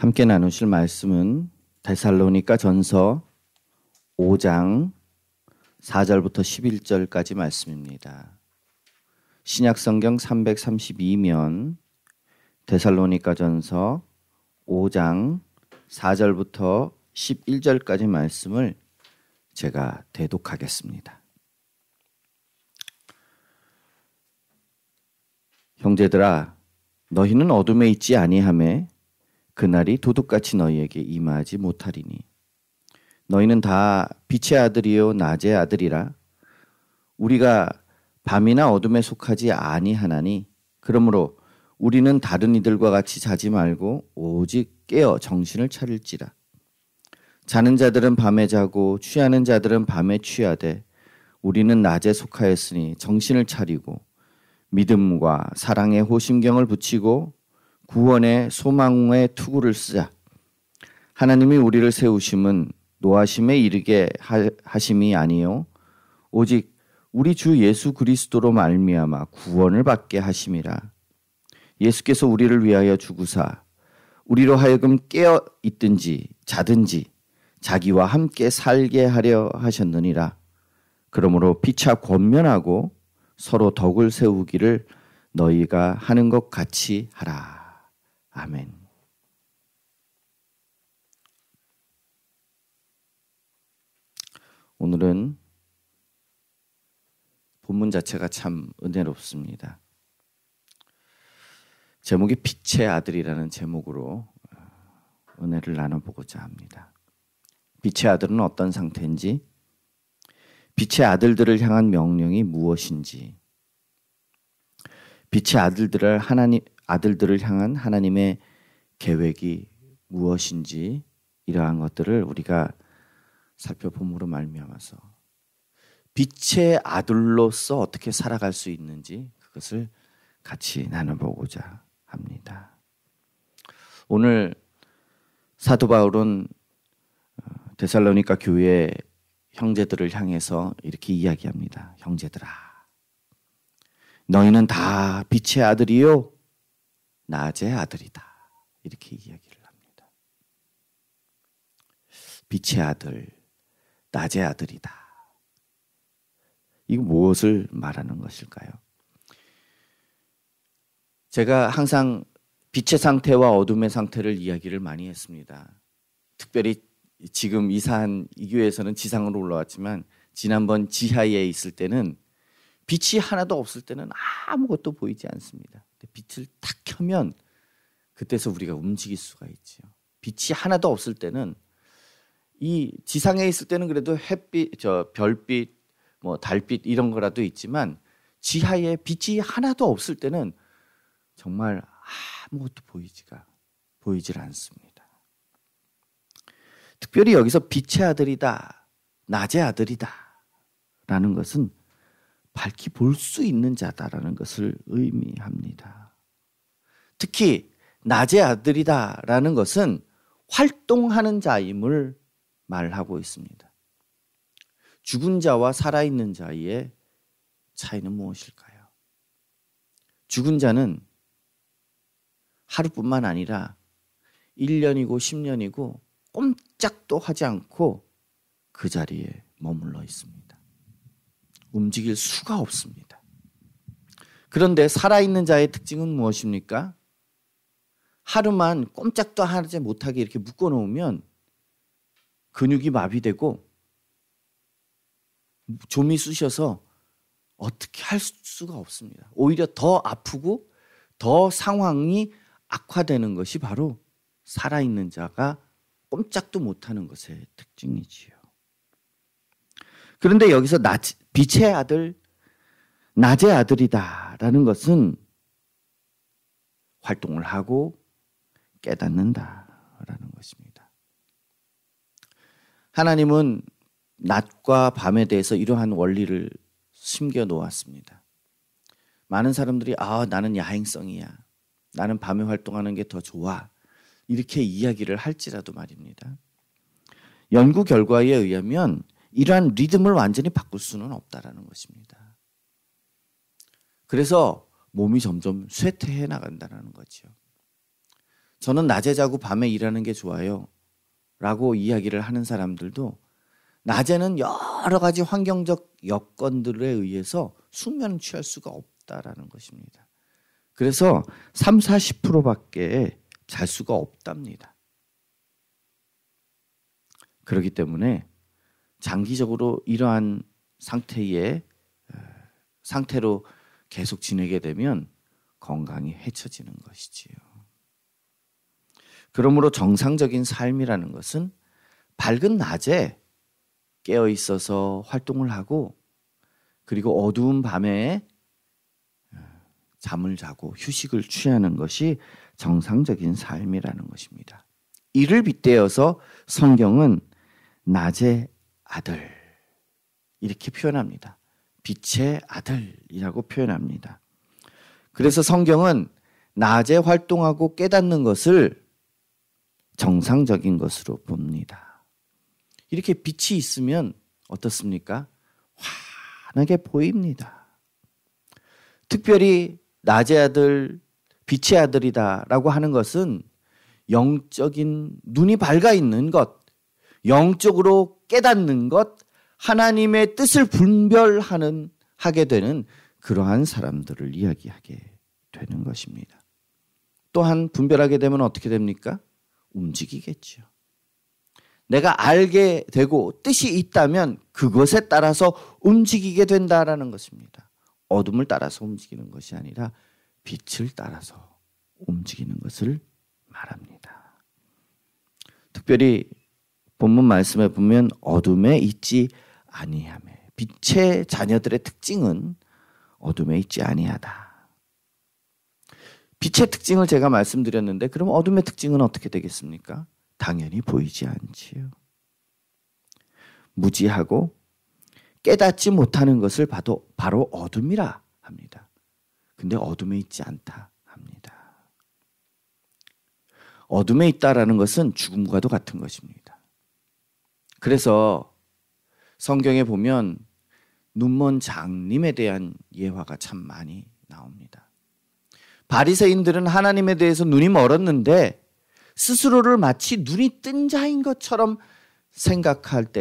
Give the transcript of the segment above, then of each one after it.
함께 나누실 말씀은 데살로니가 전서 5장 4절부터 11절까지 말씀입니다. 신약성경 332면 데살로니가 전서 5장 4절부터 11절까지 말씀을 제가 대독하겠습니다. 형제들아, 너희는 어둠에 있지 아니하매 그날이 도둑같이 너희에게 임하지 못하리니 너희는 다 빛의 아들이요 낮의 아들이라. 우리가 밤이나 어둠에 속하지 아니하나니 그러므로 우리는 다른 이들과 같이 자지 말고 오직 깨어 정신을 차릴지라. 자는 자들은 밤에 자고 취하는 자들은 밤에 취하되 우리는 낮에 속하였으니 정신을 차리고 믿음과 사랑의 호심경을 붙이고 구원의 소망의 투구를 쓰자. 하나님이 우리를 세우심은 노하심에 이르게 하심이 아니요 오직 우리 주 예수 그리스도로 말미암아 구원을 받게 하심이라. 예수께서 우리를 위하여 죽으사 우리로 하여금 깨어 있든지 자든지 자기와 함께 살게 하려 하셨느니라. 그러므로 피차 권면하고 서로 덕을 세우기를 너희가 하는 것 같이 하라. 아멘. 오늘은 본문 자체가 참 은혜롭습니다. 제목이 빛의 아들이라는 제목으로 은혜를 나눠보고자 합니다. 빛의 아들은 어떤 상태인지, 빛의 아들들을 향한 명령이 무엇인지, 빛의 아들들을 향한 하나님의 계획이 무엇인지, 이러한 것들을 우리가 살펴봄으로 말미암아서 빛의 아들로서 어떻게 살아갈 수 있는지 그것을 같이 나눠보고자 합니다. 오늘 사도 바울은 데살로니가 교회 형제들을 향해서 이렇게 이야기합니다. 형제들아, 너희는 다 빛의 아들이요 낮의 아들이다. 이렇게 이야기를 합니다. 빛의 아들, 낮의 아들이다. 이거 무엇을 말하는 것일까요? 제가 항상 빛의 상태와 어둠의 상태를 이야기를 많이 했습니다. 특별히 지금 이사한 이 교회에서는 지상으로 올라왔지만 지난번 지하에 있을 때는 빛이 하나도 없을 때는 아무것도 보이지 않습니다. 빛을 탁 켜면 그때서 우리가 움직일 수가 있죠. 빛이 하나도 없을 때는 이 지상에 있을 때는 그래도 햇빛, 별빛, 달빛 이런 거라도 있지만 지하에 빛이 하나도 없을 때는 정말 아무것도 보이질 않습니다. 특별히 여기서 빛의 아들이다, 낮의 아들이다 라는 것은 밝히 볼 수 있는 자다라는 것을 의미합니다. 특히 낮의 아들이다 라는 것은 활동하는 자임을 말하고 있습니다. 죽은 자와 살아있는 자의 차이는 무엇일까요? 죽은 자는 하루뿐만 아니라 1년이고 10년이고 꼼짝도 하지 않고 그 자리에 머물러 있습니다. 움직일 수가 없습니다. 그런데 살아있는 자의 특징은 무엇입니까? 하루만 꼼짝도 하지 못하게 이렇게 묶어놓으면 근육이 마비되고 좀이 쑤셔서 어떻게 할 수가 없습니다. 오히려 더 아프고 더 상황이 악화되는 것이 바로 살아있는 자가 꼼짝도 못하는 것의 특징이지요. 그런데 여기서 빛의 아들, 낮의 아들이다라는 것은 활동을 하고 깨닫는다라는 것입니다. 하나님은 낮과 밤에 대해서 이러한 원리를 심겨 놓았습니다. 많은 사람들이 나는 야행성이야. 나는 밤에 활동하는 게 더 좋아. 이렇게 이야기를 할지라도 말입니다. 연구 결과에 의하면 이러한 리듬을 완전히 바꿀 수는 없다라는 것입니다. 그래서 몸이 점점 쇠퇴해 나간다는 거죠. 저는 낮에 자고 밤에 일하는 게 좋아요. 라고 이야기를 하는 사람들도 낮에는 여러 가지 환경적 여건들에 의해서 숙면을 취할 수가 없다라는 것입니다. 그래서 30-40%밖에 잘 수가 없답니다. 그렇기 때문에 장기적으로 이러한 상태로 계속 지내게 되면 건강이 해쳐지는 것이지요. 그러므로 정상적인 삶이라는 것은 밝은 낮에 깨어 있어서 활동을 하고 그리고 어두운 밤에 잠을 자고 휴식을 취하는 것이 정상적인 삶이라는 것입니다. 이를 빗대어서 성경은 낮의 아들 이렇게 표현합니다. 빛의 아들이라고 표현합니다. 그래서 성경은 낮에 활동하고 깨닫는 것을 정상적인 것으로 봅니다. 이렇게 빛이 있으면 어떻습니까? 환하게 보입니다. 특별히 낮의 아들, 빛의 아들이다라고 하는 것은 영적인 눈이 밝아 있는 것, 영적으로 깨닫는 것, 하나님의 뜻을 하게 되는 그러한 사람들을 이야기하게 되는 것입니다. 또한 분별하게 되면 어떻게 됩니까? 움직이겠죠. 내가 알게 되고 뜻이 있다면 그것에 따라서 움직이게 된다라는 것입니다. 어둠을 따라서 움직이는 것이 아니라 빛을 따라서 움직이는 것을 말합니다. 특별히 본문 말씀에 보면 어둠에 있지 아니하매, 빛의 자녀들의 특징은 어둠에 있지 아니하다. 빛의 특징을 제가 말씀드렸는데 그럼 어둠의 특징은 어떻게 되겠습니까? 당연히 보이지 않지요. 무지하고 깨닫지 못하는 것을 봐도 바로 어둠이라 합니다. 근데 어둠에 있지 않다 합니다. 어둠에 있다라는 것은 죽음과도 같은 것입니다. 그래서 성경에 보면 눈먼 장님에 대한 예화가 참 많이 나옵니다. 바리새인들은 하나님에 대해서 눈이 멀었는데 스스로를 마치 눈이 뜬 자인 것처럼 생각하고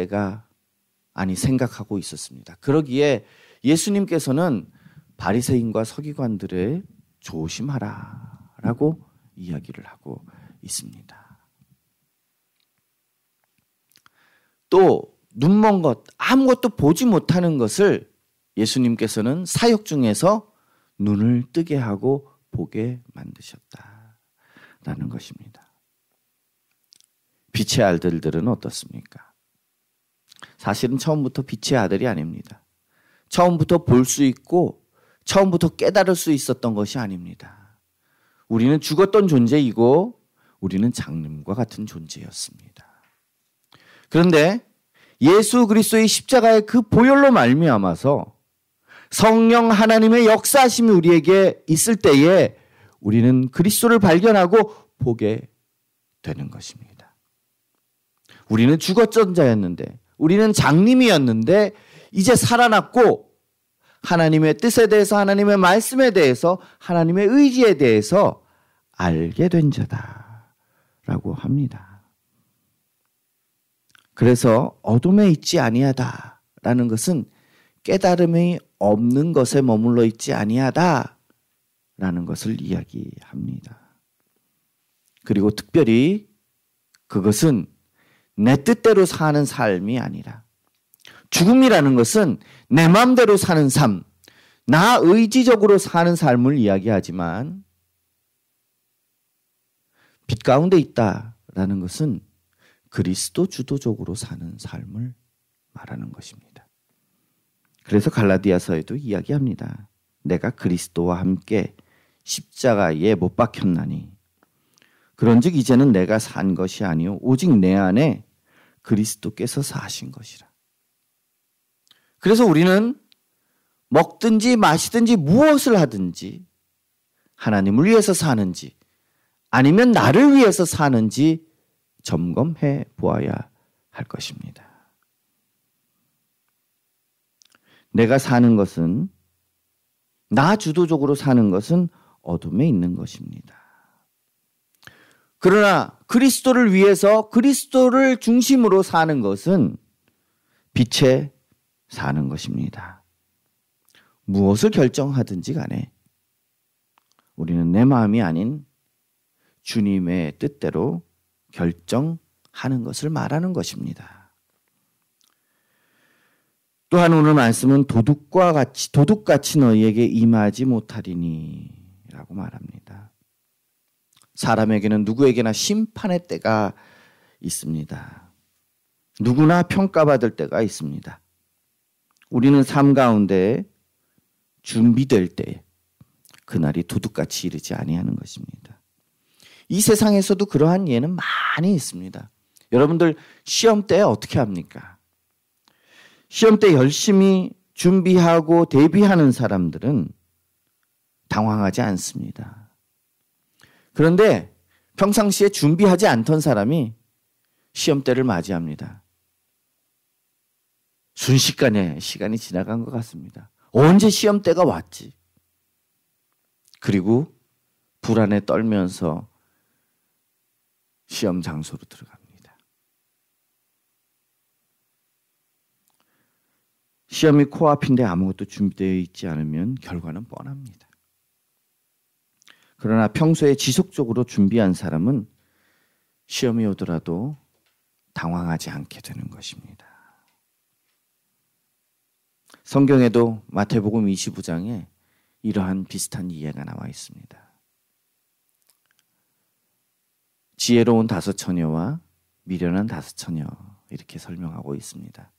있었습니다. 그러기에 예수님께서는 바리새인과 서기관들의 조심하라라고 이야기를 하고 있습니다. 또 눈먼 것, 아무것도 보지 못하는 것을 예수님께서는 사역 중에서 눈을 뜨게 하고 보게 만드셨다라는 것입니다. 빛의 아들들은 어떻습니까? 사실은 처음부터 빛의 아들이 아닙니다. 처음부터 볼 수 있고 처음부터 깨달을 수 있었던 것이 아닙니다. 우리는 죽었던 존재이고 우리는 장님과 같은 존재였습니다. 그런데 예수 그리스도의 십자가의 그 보혈로 말미암아서 성령 하나님의 역사하심이 우리에게 있을 때에 우리는 그리스도를 발견하고 보게 되는 것입니다. 우리는 죽었던 자였는데, 우리는 장님이었는데 이제 살아났고 하나님의 뜻에 대해서, 하나님의 말씀에 대해서, 하나님의 의지에 대해서 알게 된 자다라고 합니다. 그래서 어둠에 있지 아니하다라는 것은 깨달음이 없는 것에 머물러 있지 아니하다라는 것을 이야기합니다. 그리고 특별히 그것은 내 뜻대로 사는 삶이 아니라, 죽음이라는 것은 내 마음대로 사는 삶, 나 의지적으로 사는 삶을 이야기하지만 빛 가운데 있다라는 것은 그리스도 주도적으로 사는 삶을 말하는 것입니다. 그래서 갈라디아서에도 이야기합니다. 내가 그리스도와 함께 십자가에 못 박혔나니 그런즉 이제는 내가 산 것이 아니요 오직 내 안에 그리스도께서 사신 것이라. 그래서 우리는 먹든지 마시든지 무엇을 하든지 하나님을 위해서 사는지 아니면 나를 위해서 사는지 점검해 보아야 할 것입니다. 내가 사는 것은, 나 주도적으로 사는 것은 어둠에 있는 것입니다. 그러나 그리스도를 위해서 그리스도를 중심으로 사는 것은 빛에 사는 것입니다. 무엇을 결정하든지 간에 우리는 내 마음이 아닌 주님의 뜻대로 결정하는 것을 말하는 것입니다. 또한 오늘 말씀은 도둑같이 너희에게 임하지 못하리니 라고 말합니다. 사람에게는 누구에게나 심판의 때가 있습니다. 누구나 평가받을 때가 있습니다. 우리는 삶 가운데 준비될 때 그날이 도둑같이 이르지 아니하는 것입니다. 이 세상에서도 그러한 예는 많이 있습니다. 여러분들 시험 때 어떻게 합니까? 시험 때 열심히 준비하고 대비하는 사람들은 당황하지 않습니다. 그런데 평상시에 준비하지 않던 사람이 시험 때를 맞이합니다. 순식간에 시간이 지나간 것 같습니다. 언제 시험 때가 왔지? 그리고 불안에 떨면서 시험 장소로 들어갑니다. 시험이 코앞인데 아무것도 준비되어 있지 않으면 결과는 뻔합니다. 그러나 평소에 지속적으로 준비한 사람은 시험이 오더라도 당황하지 않게 되는 것입니다. 성경에도 마태복음 25장에 이러한 비슷한 이해가 나와 있습니다. 지혜로운 5 처녀와 미련한 5 처녀 이렇게 설명하고 있습니다.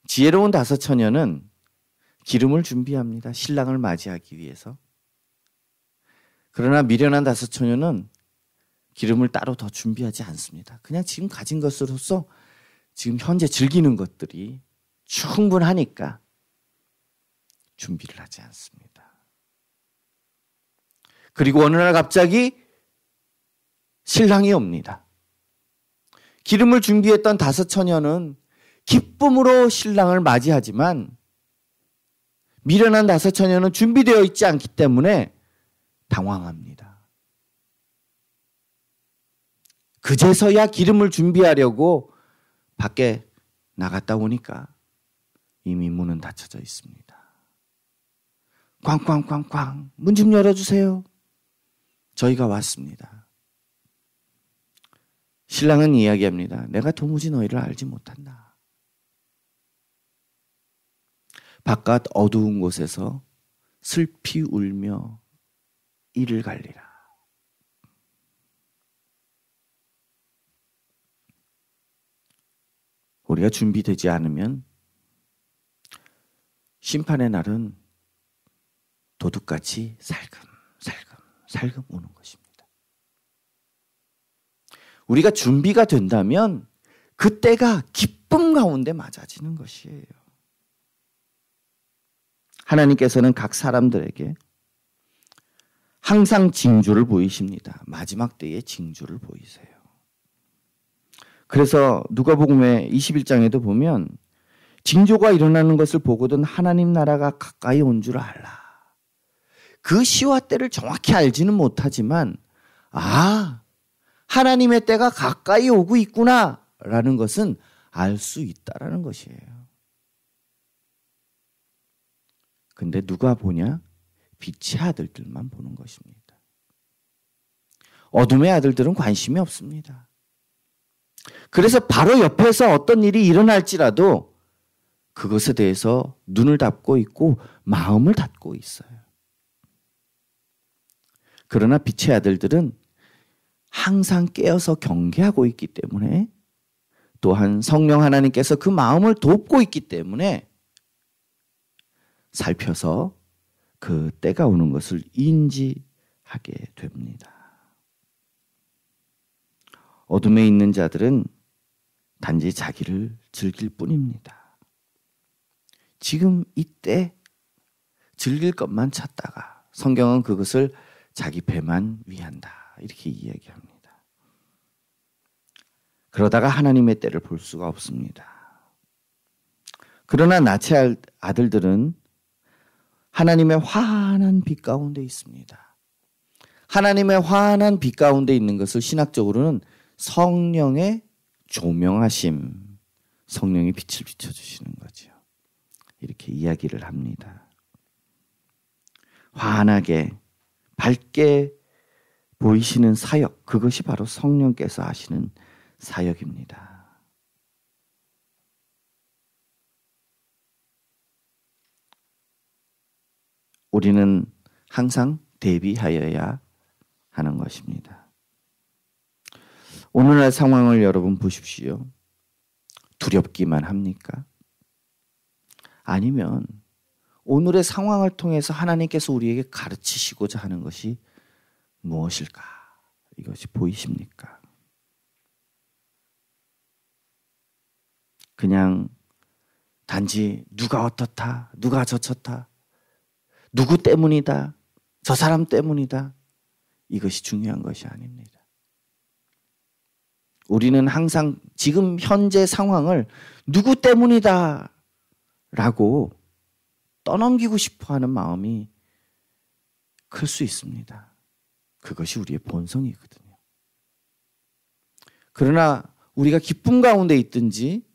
지혜로운 5 처녀는 기름을 준비합니다. 신랑을 맞이하기 위해서. 그러나 미련한 5 처녀는 기름을 따로 더 준비하지 않습니다. 그냥 지금 가진 것으로서 지금 현재 즐기는 것들이 충분하니까 준비를 하지 않습니다. 그리고 어느 날 갑자기 신랑이 옵니다. 기름을 준비했던 5 처녀는 기쁨으로 신랑을 맞이하지만 미련한 5 처녀는 준비되어 있지 않기 때문에 당황합니다. 그제서야 기름을 준비하려고 밖에 나갔다 오니까 이미 문은 닫혀져 있습니다. 쾅쾅쾅쾅 문 좀 열어주세요. 저희가 왔습니다. 신랑은 이야기합니다. 내가 도무지 너희를 알지 못한다. 바깥 어두운 곳에서 슬피 울며 이를 갈리라. 우리가 준비되지 않으면 심판의 날은 도둑같이 살금 오는 것입니다. 우리가 준비가 된다면 그때가 기쁨 가운데 맞아지는 것이에요. 하나님께서는 각 사람들에게 항상 징조를 보이십니다. 마지막 때에 징조를 보이세요. 그래서 누가복음의 21장에도 보면 징조가 일어나는 것을 보거든 하나님 나라가 가까이 온 줄 알라. 그 시와 때를 정확히 알지는 못하지만 하나님의 때가 가까이 오고 있구나라는 것은 알 수 있다라는 것이에요. 근데 누가 보냐? 빛의 아들들만 보는 것입니다. 어둠의 아들들은 관심이 없습니다. 그래서 바로 옆에서 어떤 일이 일어날지라도 그것에 대해서 눈을 닫고 있고 마음을 닫고 있어요. 그러나 빛의 아들들은 항상 깨어서 경계하고 있기 때문에 또한 성령 하나님께서 그 마음을 돕고 있기 때문에 살펴서 그 때가 오는 것을 인지하게 됩니다. 어둠에 있는 자들은 단지 자기를 즐길 뿐입니다. 지금 이때 즐길 것만 찾다가 성경은 그것을 자기 배만 위한다 이렇게 이야기합니다. 그러다가 하나님의 때를 볼 수가 없습니다. 그러나 낫의 아들들은 하나님의 환한 빛 가운데 있습니다. 하나님의 환한 빛 가운데 있는 것을 신학적으로는 성령의 조명하심, 성령의 빛을 비춰주시는 거죠. 이렇게 이야기를 합니다. 환하게 밝게 보이시는 사역, 그것이 바로 성령께서 하시는 사역입니다. 우리는 항상 대비하여야 하는 것입니다. 오늘날 상황을 여러분 보십시오. 두렵기만 합니까? 아니면 오늘의 상황을 통해서 하나님께서 우리에게 가르치시고자 하는 것이 무엇일까? 이것이 보이십니까? 그냥 단지 누가 어떻다, 누가 저렇다, 누구 때문이다, 저 사람 때문이다, 이것이 중요한 것이 아닙니다. 우리는 항상 지금 현재 상황을 누구 때문이다 라고 떠넘기고 싶어하는 마음이 클 수 있습니다. 그것이 우리의 본성이거든요. 그러나 우리가 기쁨 가운데 있든지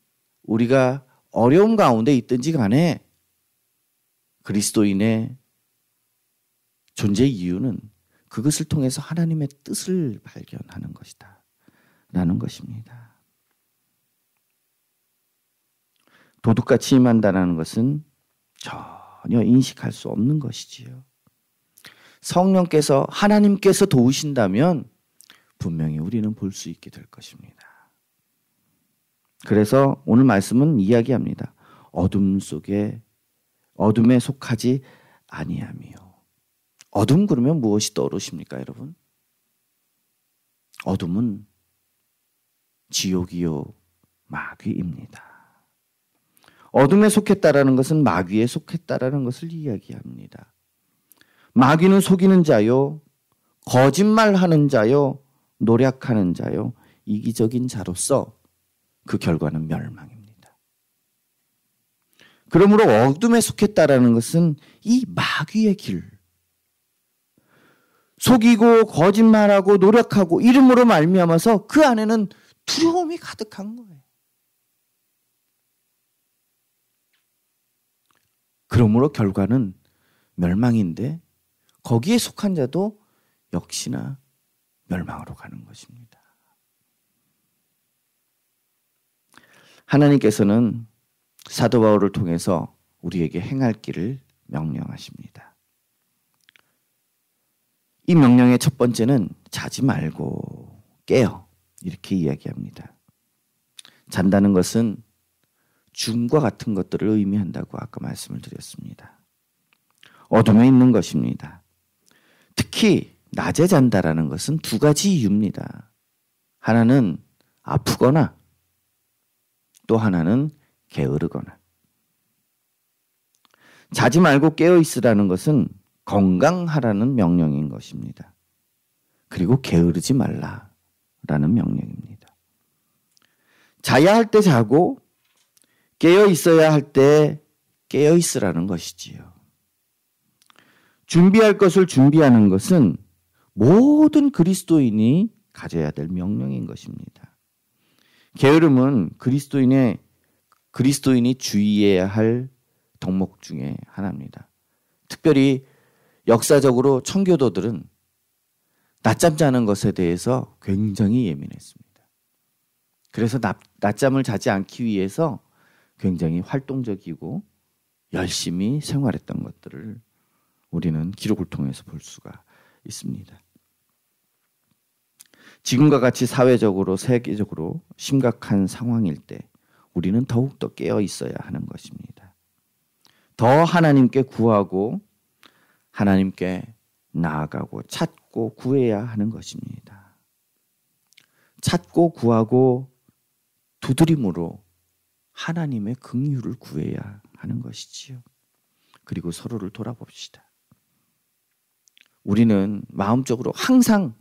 우리가 어려움 가운데 있든지 간에 그리스도인의 존재 이유는 그것을 통해서 하나님의 뜻을 발견하는 것이다 라는 것입니다. 도둑같이 임한다는 것은 전혀 인식할 수 없는 것이지요. 성령께서 하나님께서 도우신다면 분명히 우리는 볼 수 있게 될 것입니다. 그래서 오늘 말씀은 이야기합니다. 어둠에 속하지 아니하며. 어둠 그러면 무엇이 떠오르십니까, 여러분? 어둠은 지옥이요 마귀입니다. 어둠에 속했다라는 것은 마귀에 속했다라는 것을 이야기합니다. 마귀는 속이는 자요, 거짓말하는 자요, 노략하는 자요, 이기적인 자로서 그 결과는 멸망입니다. 그러므로 어둠에 속했다라는 것은 이 마귀의 길, 속이고 거짓말하고 노력하고 이름으로 말미암아서 그 안에는 두려움이 가득한 거예요. 그러므로 결과는 멸망인데 거기에 속한 자도 역시나 멸망으로 가는 것입니다. 하나님께서는 사도 바울을 통해서 우리에게 행할 길을 명령하십니다. 이 명령의 첫 번째는 자지 말고 깨어, 이렇게 이야기합니다. 잔다는 것은 죽음과 같은 것들을 의미한다고 아까 말씀을 드렸습니다. 어둠에 있는 것입니다. 특히 낮에 잔다라는 것은 두 가지 이유입니다. 하나는 아프거나 또 하나는 게으르거나. 자지 말고 깨어 있으라는 것은 건강하라는 명령인 것입니다. 그리고 게으르지 말라라는 명령입니다. 자야 할 때 자고 깨어 있어야 할 때 깨어 있으라는 것이지요. 준비할 것을 준비하는 것은 모든 그리스도인이 가져야 될 명령인 것입니다. 게으름은 그리스도인이 주의해야 할 덕목 중에 하나입니다. 특별히 역사적으로 청교도들은 낮잠 자는 것에 대해서 굉장히 예민했습니다. 그래서 낮잠을 자지 않기 위해서 굉장히 활동적이고 열심히 생활했던 것들을 우리는 기록을 통해서 볼 수가 있습니다. 지금과 같이 사회적으로 세계적으로 심각한 상황일 때 우리는 더욱더 깨어 있어야 하는 것입니다. 더 하나님께 구하고 하나님께 나아가고 찾고 구해야 하는 것입니다. 찾고 구하고 두드림으로 하나님의 긍휼을 구해야 하는 것이지요. 그리고 서로를 돌아봅시다. 우리는 마음적으로 항상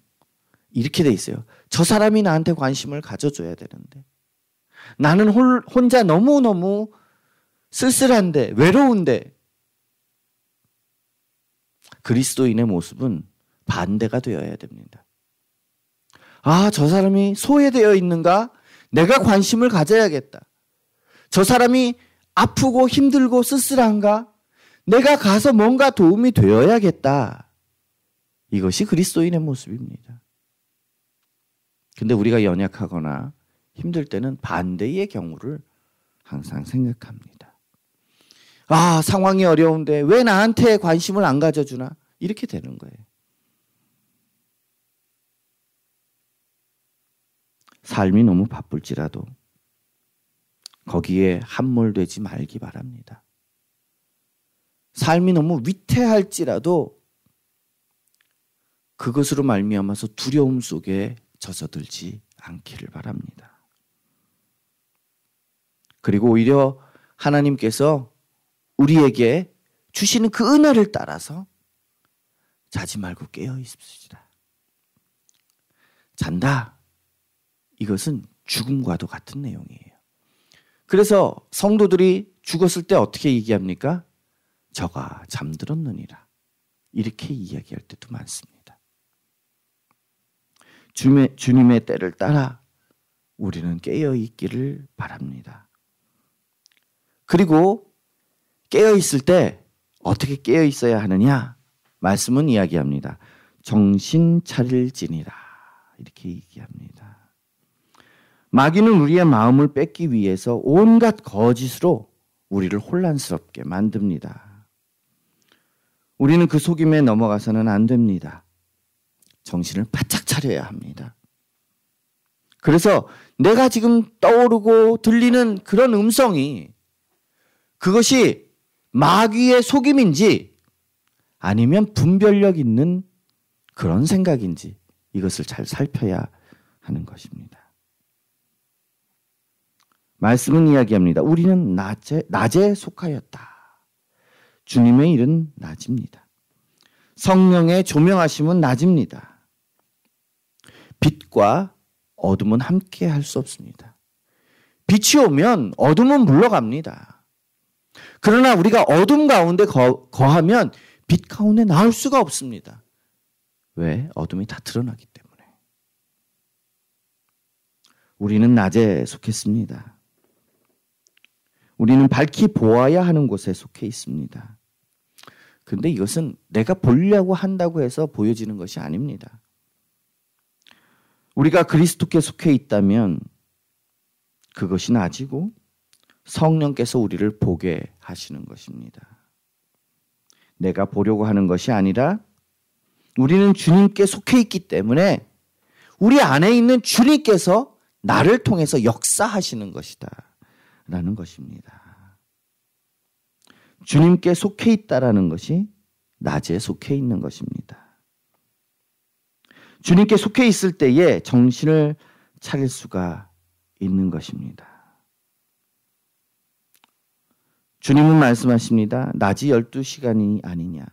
이렇게 돼 있어요. 저 사람이 나한테 관심을 가져줘야 되는데 나는 혼자 너무너무 쓸쓸한데 외로운데. 그리스도인의 모습은 반대가 되어야 됩니다. 아, 저 사람이 소외되어 있는가? 내가 관심을 가져야겠다. 저 사람이 아프고 힘들고 쓸쓸한가? 내가 가서 뭔가 도움이 되어야겠다. 이것이 그리스도인의 모습입니다. 근데 우리가 연약하거나 힘들 때는 반대의 경우를 항상 생각합니다. 아, 상황이 어려운데 왜 나한테 관심을 안 가져주나? 이렇게 되는 거예요. 삶이 너무 바쁠지라도 거기에 함몰되지 말기 바랍니다. 삶이 너무 위태할지라도 그것으로 말미암아서 두려움 속에 젖어들지 않기를 바랍니다. 그리고 오히려 하나님께서 우리에게 주시는 그 은혜를 따라서 자지 말고 깨어 있읍시다. 잔다. 이것은 죽음과도 같은 내용이에요. 그래서 성도들이 죽었을 때 어떻게 얘기합니까? 저가 잠들었느니라. 이렇게 이야기할 때도 많습니다. 주님의 때를 따라 우리는 깨어 있기를 바랍니다. 그리고 깨어 있을 때 어떻게 깨어 있어야 하느냐? 말씀은 이야기합니다. 정신 차릴지니라. 이렇게 얘기합니다. 마귀는 우리의 마음을 뺏기 위해서 온갖 거짓으로 우리를 혼란스럽게 만듭니다. 우리는 그 속임에 넘어가서는 안 됩니다. 정신을 바짝 차려야 합니다. 그래서 내가 지금 떠오르고 들리는 그런 음성이 그것이 마귀의 속임인지 아니면 분별력 있는 그런 생각인지 이것을 잘 살펴야 하는 것입니다. 말씀은 이야기합니다. 우리는 낮에 속하였다. 주님의 일은 낮입니다. 성령의 조명하심은 낮입니다. 빛과 어둠은 함께 할 수 없습니다. 빛이 오면 어둠은 물러갑니다. 그러나 우리가 어둠 가운데 거하면 빛 가운데 나올 수가 없습니다. 왜? 어둠이 다 드러나기 때문에. 우리는 낮에 속했습니다. 우리는 밝히 보아야 하는 곳에 속해 있습니다. 그런데 이것은 내가 보려고 한다고 해서 보여지는 것이 아닙니다. 우리가 그리스도께 속해 있다면 그것이 낮이고 성령께서 우리를 보게 하시는 것입니다. 내가 보려고 하는 것이 아니라 우리는 주님께 속해 있기 때문에 우리 안에 있는 주님께서 나를 통해서 역사하시는 것이다. 라는 것입니다. 주님께 속해 있다라는 것이 낮에 속해 있는 것입니다. 주님께 속해 있을 때에 정신을 차릴 수가 있는 것입니다. 주님은 말씀하십니다. 낮이 12시간이 아니냐.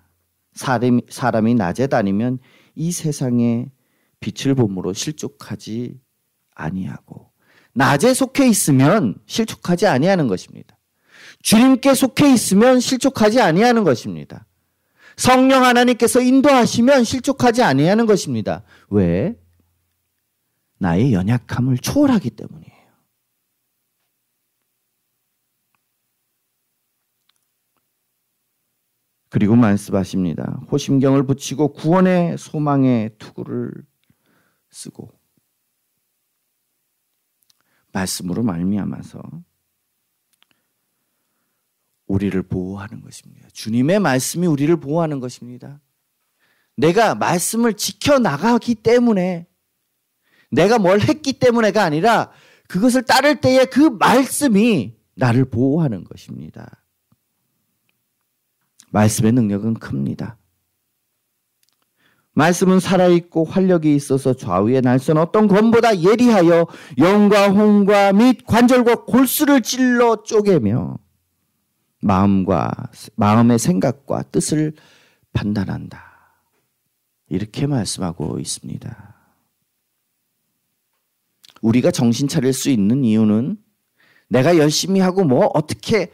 사람이 낮에 다니면 이 세상에 빛을 봄으로 실족하지 아니하고 낮에 속해 있으면 실족하지 아니하는 것입니다. 주님께 속해 있으면 실족하지 아니하는 것입니다. 성령 하나님께서 인도하시면 실족하지 아니하는 것입니다. 왜? 나의 연약함을 초월하기 때문이에요. 그리고 말씀하십니다. 호심경을 붙이고 구원의 소망의 투구를 쓰고 말씀으로 말미암아서 우리를 보호하는 것입니다. 주님의 말씀이 우리를 보호하는 것입니다. 내가 말씀을 지켜나가기 때문에 내가 뭘 했기 때문에가 아니라 그것을 따를 때에 그 말씀이 나를 보호하는 것입니다. 말씀의 능력은 큽니다. 말씀은 살아있고 활력이 있어서 좌우의 날선 어떤 검보다 예리하여 영과 혼과 및 관절과 골수를 찔러 쪼개며 마음의 생각과 뜻을 판단한다. 이렇게 말씀하고 있습니다. 우리가 정신 차릴 수 있는 이유는 내가 열심히 하고 뭐 어떻게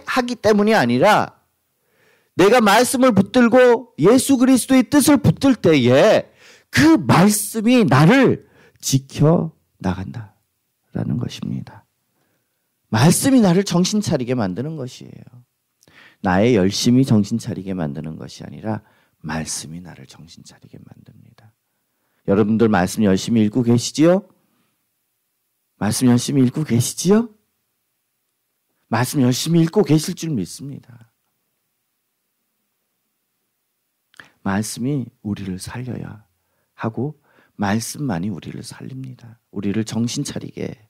하기 때문이 아니라 내가 말씀을 붙들고 예수 그리스도의 뜻을 붙들 때에 그 말씀이 나를 지켜 나간다라는 것입니다. 말씀이 나를 정신 차리게 만드는 것이에요. 나의 열심히 정신 차리게 만드는 것이 아니라 말씀이 나를 정신 차리게 만듭니다. 여러분들 말씀 열심히 읽고 계시지요? 말씀 열심히 읽고 계시지요? 말씀 열심히 읽고 계실 줄 믿습니다. 말씀이 우리를 살려야 하고 말씀만이 우리를 살립니다. 우리를 정신 차리게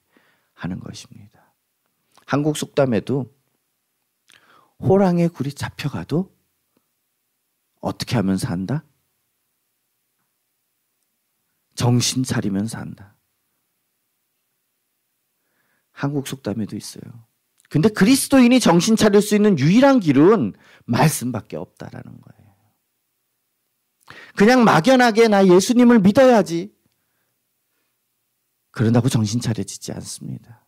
하는 것입니다. 한국 속담에도 호랑의 굴이 잡혀가도 어떻게 하면 산다? 정신 차리면 산다. 한국 속담에도 있어요. 근데 그리스도인이 정신 차릴 수 있는 유일한 길은 말씀밖에 없다라는 거예요. 그냥 막연하게 나 예수님을 믿어야지. 그런다고 정신 차려지지 않습니다.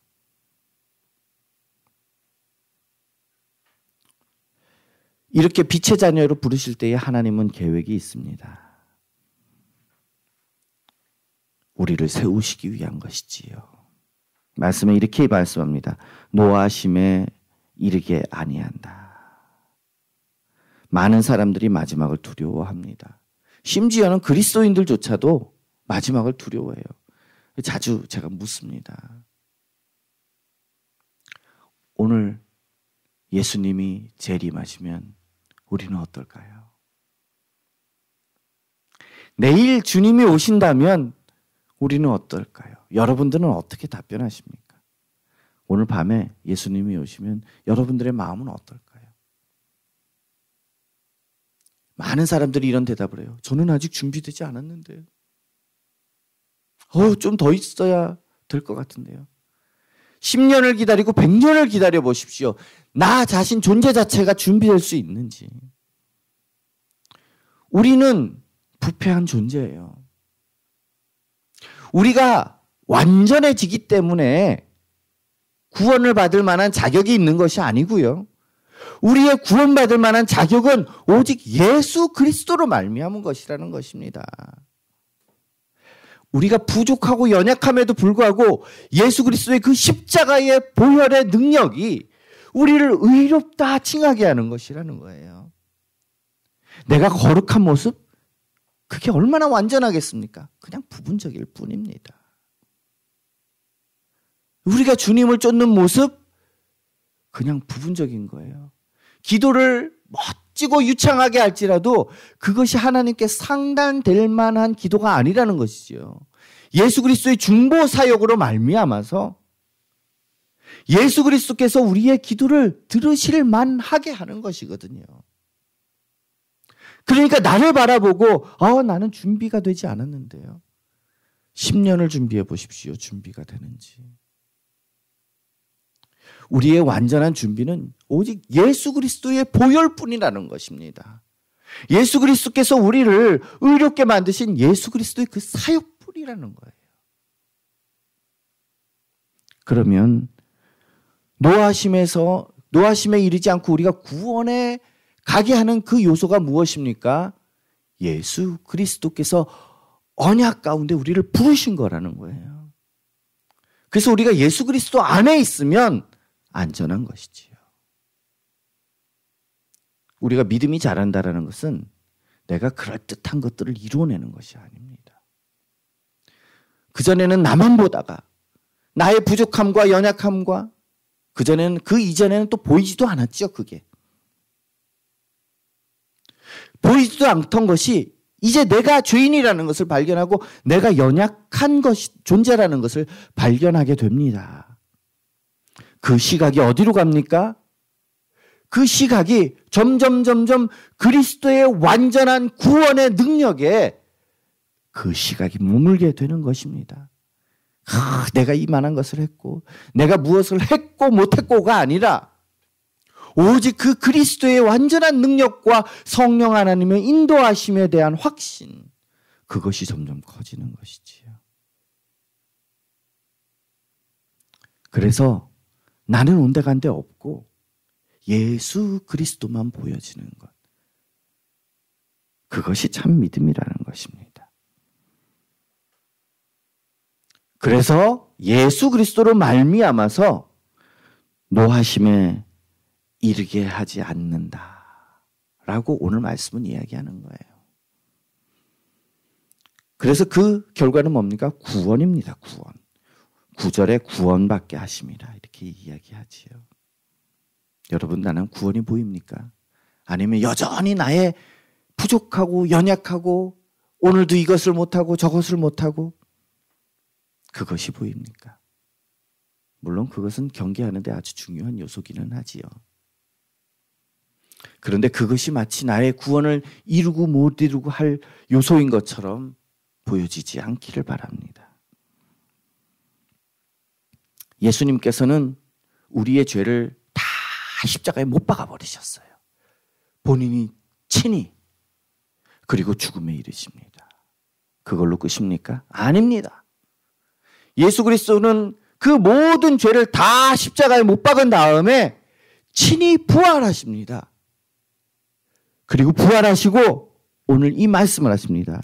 이렇게 빛의 자녀로 부르실 때에 하나님은 계획이 있습니다. 우리를 세우시기 위한 것이지요. 말씀에 이렇게 말씀합니다. 노하심에 이르게 아니한다. 많은 사람들이 마지막을 두려워합니다. 심지어는 그리스도인들조차도 마지막을 두려워해요. 자주 제가 묻습니다. 오늘 예수님이 재림하시면 우리는 어떨까요? 내일 주님이 오신다면 우리는 어떨까요? 여러분들은 어떻게 답변하십니까? 오늘 밤에 예수님이 오시면 여러분들의 마음은 어떨까요? 많은 사람들이 이런 대답을 해요. 저는 아직 준비되지 않았는데요. 좀 더 있어야 될 것 같은데요. 10년을 기다리고 100년을 기다려 보십시오. 나 자신 존재 자체가 준비될 수 있는지. 우리는 부패한 존재예요. 우리가 완전해지기 때문에 구원을 받을 만한 자격이 있는 것이 아니고요. 우리의 구원받을 만한 자격은 오직 예수 그리스도로 말미암은 것이라는 것입니다. 우리가 부족하고 연약함에도 불구하고 예수 그리스도의 그 십자가의 보혈의 능력이 우리를 의롭다 칭하게 하는 것이라는 거예요. 내가 거룩한 모습? 그게 얼마나 완전하겠습니까? 그냥 부분적일 뿐입니다. 우리가 주님을 쫓는 모습? 그냥 부분적인 거예요. 기도를 멋지고 유창하게 할지라도 그것이 하나님께 상달될 만한 기도가 아니라는 것이죠. 예수 그리스도의 중보 사역으로 말미암아서 예수 그리스도께서 우리의 기도를 들으실 만하게 하는 것이거든요. 그러니까 나를 바라보고 나는 준비가 되지 않았는데요. 10년을 준비해 보십시오. 준비가 되는지. 우리의 완전한 준비는 오직 예수 그리스도의 보혈뿐이라는 것입니다. 예수 그리스도께서 우리를 의롭게 만드신 예수 그리스도의 그 사역뿐이라는 거예요. 그러면 노하심에 이르지 않고 우리가 구원에 가게 하는 그 요소가 무엇입니까? 예수 그리스도께서 언약 가운데 우리를 부르신 거라는 거예요. 그래서 우리가 예수 그리스도 안에 있으면 안전한 것이지요. 우리가 믿음이 자란다라는 것은 내가 그럴듯한 것들을 이루어내는 것이 아닙니다. 그전에는 나만 보다가 나의 부족함과 연약함과 그 이전에는 또 보이지도 않았죠. 그게. 보이지도 않던 것이 이제 내가 죄인이라는 것을 발견하고 내가 연약한 존재라는 것을 발견하게 됩니다. 그 시각이 어디로 갑니까? 그 시각이 점점 그리스도의 완전한 구원의 능력에 그 시각이 머물게 되는 것입니다. 내가 이만한 것을 했고 내가 무엇을 했고 못했고가 아니라 오직 그 그리스도의 완전한 능력과 성령 하나님의 인도하심에 대한 확신, 그것이 점점 커지는 것이지요. 그래서 나는 온데간데 없고 예수 그리스도만 보여지는 것. 그것이 참 믿음이라는 것입니다. 그래서 예수 그리스도로 말미암아서 노하심에 이르게 하지 않는다라고 오늘 말씀은 이야기하는 거예요. 그래서 그 결과는 뭡니까? 구원입니다. 구원. 9절에 구원받게 하심이라 이렇게 이야기하지요. 여러분, 나는 구원이 보입니까? 아니면 여전히 나의 부족하고 연약하고 오늘도 이것을 못하고 저것을 못하고 그것이 보입니까? 물론 그것은 경계하는데 아주 중요한 요소기는 하지요. 그런데 그것이 마치 나의 구원을 이루고 못 이루고 할 요소인 것처럼 보여지지 않기를 바랍니다. 예수님께서는 우리의 죄를 다 십자가에 못 박아 버리셨어요. 본인이 친히. 그리고 죽음에 이르십니다. 그걸로 끝입니까? 아닙니다. 예수 그리스도는 그 모든 죄를 다 십자가에 못 박은 다음에 친히 부활하십니다. 그리고 부활하시고 오늘 이 말씀을 하십니다.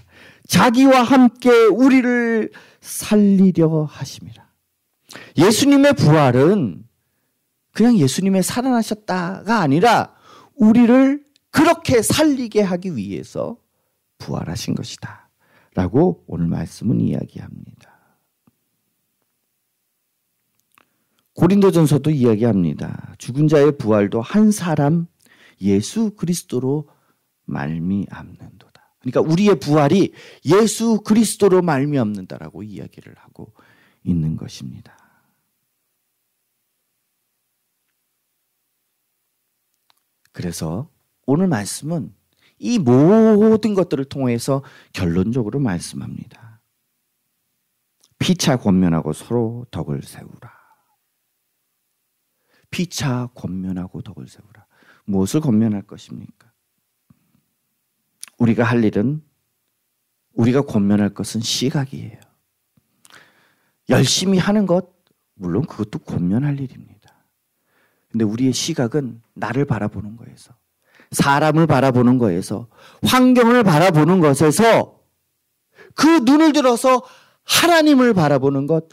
자기와 함께 우리를 살리려 하심이라. 예수님의 부활은 그냥 예수님의 살아나셨다가 아니라 우리를 그렇게 살리게 하기 위해서 부활하신 것이다 라고 오늘 말씀은 이야기합니다. 고린도전서도 이야기합니다. 죽은 자의 부활도 한 사람 예수 그리스도로 말미암는도다. 그러니까 우리의 부활이 예수 그리스도로 말미암는다라고 이야기를 하고 있는 것입니다. 그래서 오늘 말씀은 이 모든 것들을 통해서 결론적으로 말씀합니다. 피차 권면하고 서로 덕을 세우라. 피차 권면하고 덕을 세우라. 무엇을 권면할 것입니까? 우리가 할 일은, 우리가 권면할 것은 시각이에요. 열심히 하는 것, 물론 그것도 권면할 일입니다. 근데 우리의 시각은 나를 바라보는 거에서, 사람을 바라보는 거에서, 환경을 바라보는 것에서 그 눈을 들어서 하나님을 바라보는 것,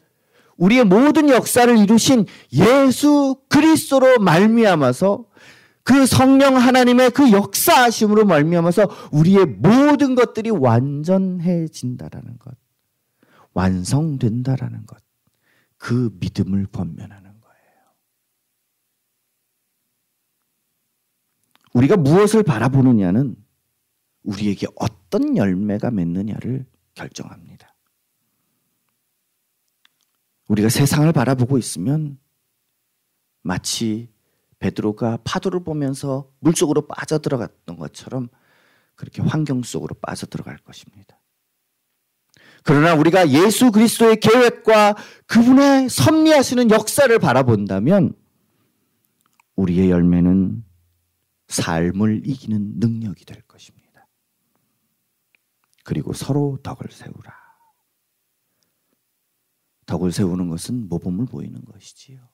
우리의 모든 역사를 이루신 예수 그리스도로 말미암아서 그 성령 하나님의 그 역사하심으로 말미암아서 우리의 모든 것들이 완전해진다라는 것, 완성된다라는 것, 그 믿음을 권면하는 거예요. 우리가 무엇을 바라보느냐는 우리에게 어떤 열매가 맺느냐를 결정합니다. 우리가 세상을 바라보고 있으면 마치 베드로가 파도를 보면서 물속으로 빠져들어갔던 것처럼 그렇게 환경 속으로 빠져들어갈 것입니다. 그러나 우리가 예수 그리스도의 계획과 그분의 섭리하시는 역사를 바라본다면 우리의 열매는 삶을 이기는 능력이 될 것입니다. 그리고 서로 덕을 세우라. 덕을 세우는 것은 모범을 보이는 것이지요.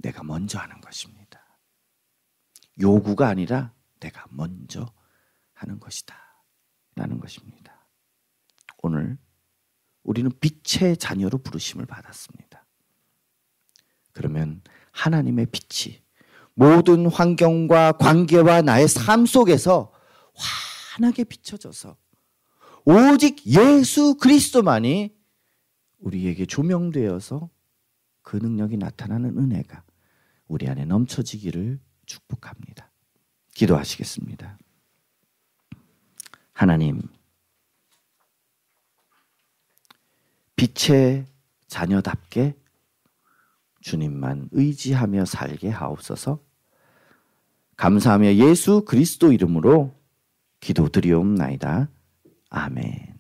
내가 먼저 하는 것입니다. 요구가 아니라 내가 먼저 하는 것이다 라는 것입니다. 오늘 우리는 빛의 자녀로 부르심을 받았습니다. 그러면 하나님의 빛이 모든 환경과 관계와 나의 삶 속에서 환하게 비춰져서 오직 예수 그리스도만이 우리에게 조명되어서 그 능력이 나타나는 은혜가 우리 안에 넘쳐지기를 축복합니다. 기도하시겠습니다. 하나님, 빛의 자녀답게 주님만 의지하며 살게 하옵소서. 감사하며 예수 그리스도 이름으로 기도드리옵나이다. 아멘.